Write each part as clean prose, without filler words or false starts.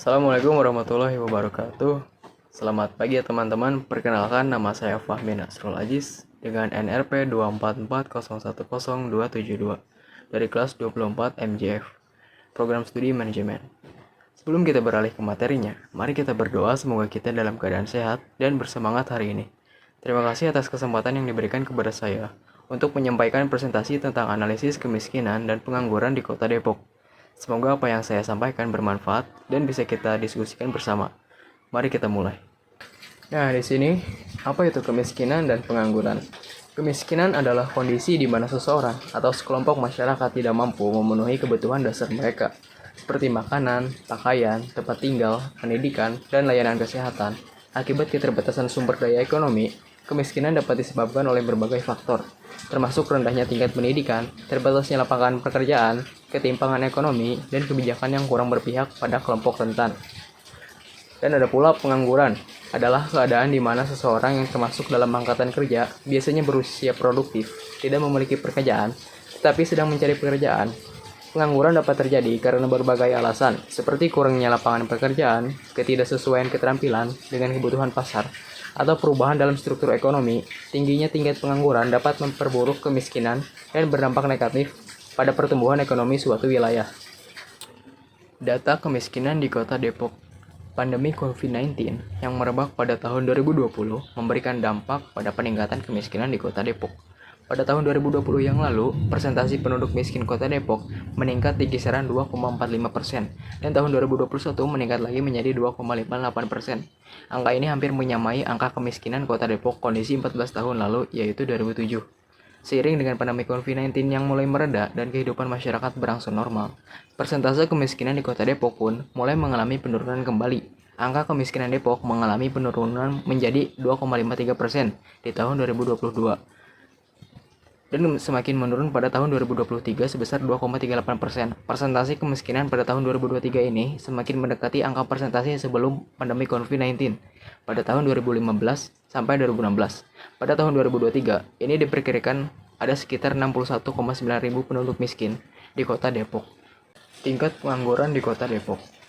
Assalamualaikum warahmatullahi wabarakatuh. Selamat pagi ya teman-teman. Perkenalkan, nama saya Fahmi Nasrul Aziz dengan NRP 244010272 dari kelas 24 MJF, Program Studi Manajemen. Sebelum kita beralih ke materinya, mari kita berdoa semoga kita dalam keadaan sehat dan bersemangat hari ini. Terima kasih atas kesempatan yang diberikan kepada saya untuk menyampaikan presentasi tentang analisis kemiskinan dan pengangguran di Kota Depok. Semoga apa yang saya sampaikan bermanfaat dan bisa kita diskusikan bersama. Mari kita mulai. Nah, di sini apa itu kemiskinan dan pengangguran? Kemiskinan adalah kondisi di mana seseorang atau sekelompok masyarakat tidak mampu memenuhi kebutuhan dasar mereka, seperti makanan, pakaian, tempat tinggal, pendidikan, dan layanan kesehatan. Akibat keterbatasan sumber daya ekonomi, kemiskinan dapat disebabkan oleh berbagai faktor, termasuk rendahnya tingkat pendidikan, terbatasnya lapangan pekerjaan, ketimpangan ekonomi, dan kebijakan yang kurang berpihak pada kelompok rentan. Dan ada pula pengangguran, adalah keadaan di mana seseorang yang termasuk dalam angkatan kerja, biasanya berusia produktif, tidak memiliki pekerjaan, tetapi sedang mencari pekerjaan. Pengangguran dapat terjadi karena berbagai alasan, seperti kurangnya lapangan pekerjaan, ketidaksesuaian keterampilan dengan kebutuhan pasar, atau perubahan dalam struktur ekonomi. Tingginya tingkat pengangguran dapat memperburuk kemiskinan dan berdampak negatif pada pertumbuhan ekonomi suatu wilayah. Data kemiskinan di Kota Depok. Pandemi COVID-19 yang merebak pada tahun 2020 memberikan dampak pada peningkatan kemiskinan di Kota Depok. Pada tahun 2020 yang lalu, persentase penduduk miskin Kota Depok meningkat di kisaran 2,45% dan tahun 2021 meningkat lagi menjadi 2,58%. Angka ini hampir menyamai angka kemiskinan Kota Depok kondisi 14 tahun lalu, yaitu 2007. Seiring dengan pandemi COVID-19 yang mulai mereda dan kehidupan masyarakat berangsur normal, persentase kemiskinan di Kota Depok pun mulai mengalami penurunan kembali. Angka kemiskinan Depok mengalami penurunan menjadi 2,53% di tahun 2022 dan semakin menurun pada tahun 2023 sebesar 2,38%. Persentase kemiskinan pada tahun 2023 ini semakin mendekati angka persentase sebelum pandemi COVID-19 pada tahun 2015 sampai 2016. Pada tahun 2023, ini diperkirakan ada sekitar 61,9 ribu penduduk miskin di Kota Depok. Tingkat pengangguran di Kota Depok.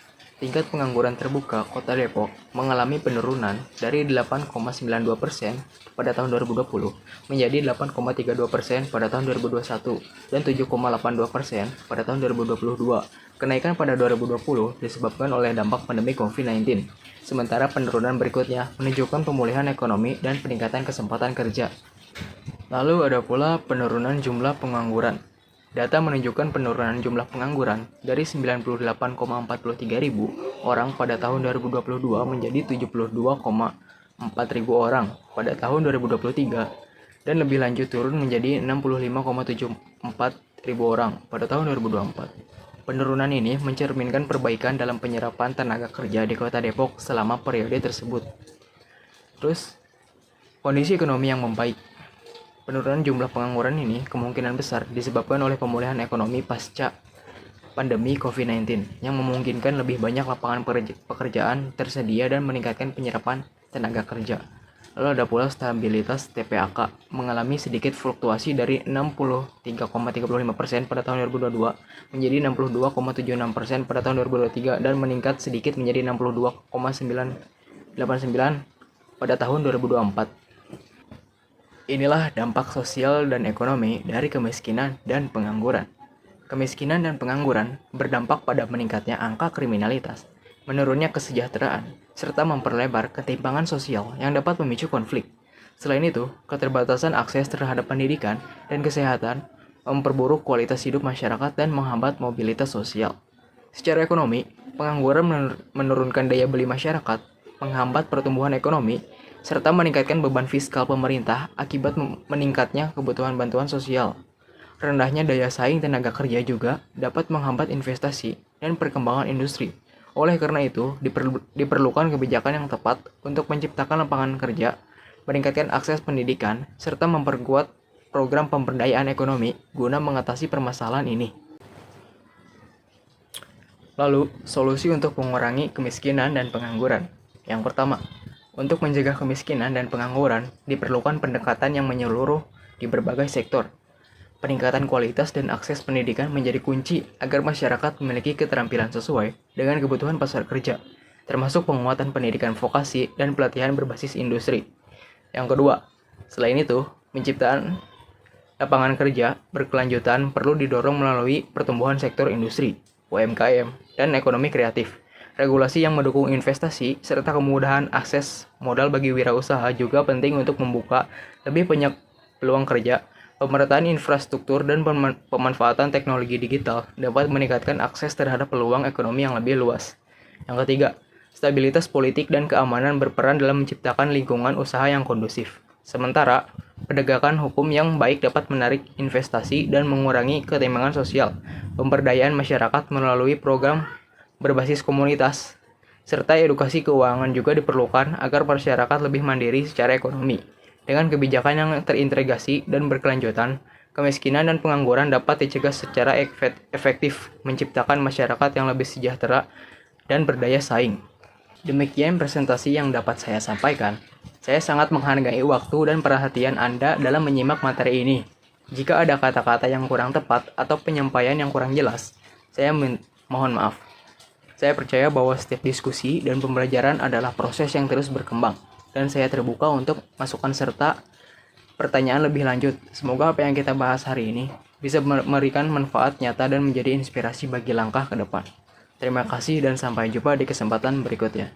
Tingkat pengangguran terbuka Kota Depok mengalami penurunan dari 8,92% pada tahun 2020 menjadi 8,32% pada tahun 2021 dan 7,82% pada tahun 2022. Kenaikan pada 2020 disebabkan oleh dampak pandemi COVID-19. Sementara penurunan berikutnya menunjukkan pemulihan ekonomi dan peningkatan kesempatan kerja. Lalu ada pula penurunan jumlah pengangguran. Data menunjukkan penurunan jumlah pengangguran dari 98,43 ribu orang pada tahun 2022 menjadi 72,4 ribu orang pada tahun 2023 dan lebih lanjut turun menjadi 65,74 ribu orang pada tahun 2024. Penurunan ini mencerminkan perbaikan dalam penyerapan tenaga kerja di Kota Depok selama periode tersebut. Terus, kondisi ekonomi yang membaik. Penurunan jumlah pengangguran ini kemungkinan besar disebabkan oleh pemulihan ekonomi pasca pandemi COVID-19 yang memungkinkan lebih banyak lapangan pekerjaan tersedia dan meningkatkan penyerapan tenaga kerja. Lalu ada pula stabilitas TPAK mengalami sedikit fluktuasi dari 63,35% pada tahun 2022 menjadi 62,76% pada tahun 2023 dan meningkat sedikit menjadi 62,989 pada tahun 2024. Inilah dampak sosial dan ekonomi dari kemiskinan dan pengangguran. Kemiskinan dan pengangguran berdampak pada meningkatnya angka kriminalitas, menurunnya kesejahteraan, serta memperlebar ketimpangan sosial yang dapat memicu konflik. Selain itu, keterbatasan akses terhadap pendidikan dan kesehatan memperburuk kualitas hidup masyarakat dan menghambat mobilitas sosial. Secara ekonomi, pengangguran menurunkan daya beli masyarakat, menghambat pertumbuhan ekonomi, serta meningkatkan beban fiskal pemerintah akibat meningkatnya kebutuhan bantuan sosial. Rendahnya daya saing tenaga kerja juga dapat menghambat investasi dan perkembangan industri. Oleh karena itu, diperlukan kebijakan yang tepat untuk menciptakan lapangan kerja, meningkatkan akses pendidikan, serta memperkuat program pemberdayaan ekonomi guna mengatasi permasalahan ini. Lalu, solusi untuk mengurangi kemiskinan dan pengangguran. Yang pertama, untuk mencegah kemiskinan dan pengangguran, diperlukan pendekatan yang menyeluruh di berbagai sektor. Peningkatan kualitas dan akses pendidikan menjadi kunci agar masyarakat memiliki keterampilan sesuai dengan kebutuhan pasar kerja, termasuk penguatan pendidikan vokasi dan pelatihan berbasis industri. Yang kedua, selain itu, penciptaan lapangan kerja berkelanjutan perlu didorong melalui pertumbuhan sektor industri, UMKM, dan ekonomi kreatif. Regulasi yang mendukung investasi serta kemudahan akses modal bagi wirausaha juga penting untuk membuka lebih banyak peluang kerja. Pemerataan infrastruktur dan pemanfaatan teknologi digital dapat meningkatkan akses terhadap peluang ekonomi yang lebih luas. Yang ketiga, stabilitas politik dan keamanan berperan dalam menciptakan lingkungan usaha yang kondusif. Sementara, penegakan hukum yang baik dapat menarik investasi dan mengurangi ketimpangan sosial. Pemberdayaan masyarakat melalui program berbasis komunitas, serta edukasi keuangan juga diperlukan agar masyarakat lebih mandiri secara ekonomi. Dengan kebijakan yang terintegrasi dan berkelanjutan, kemiskinan dan pengangguran dapat dicegah secara efektif, menciptakan masyarakat yang lebih sejahtera dan berdaya saing. Demikian presentasi yang dapat saya sampaikan. Saya sangat menghargai waktu dan perhatian Anda dalam menyimak materi ini. Jika ada kata-kata yang kurang tepat atau penyampaian yang kurang jelas, saya mohon maaf. Saya percaya bahwa setiap diskusi dan pembelajaran adalah proses yang terus berkembang, dan saya terbuka untuk masukan serta pertanyaan lebih lanjut. Semoga apa yang kita bahas hari ini bisa memberikan manfaat nyata dan menjadi inspirasi bagi langkah ke depan. Terima kasih dan sampai jumpa di kesempatan berikutnya.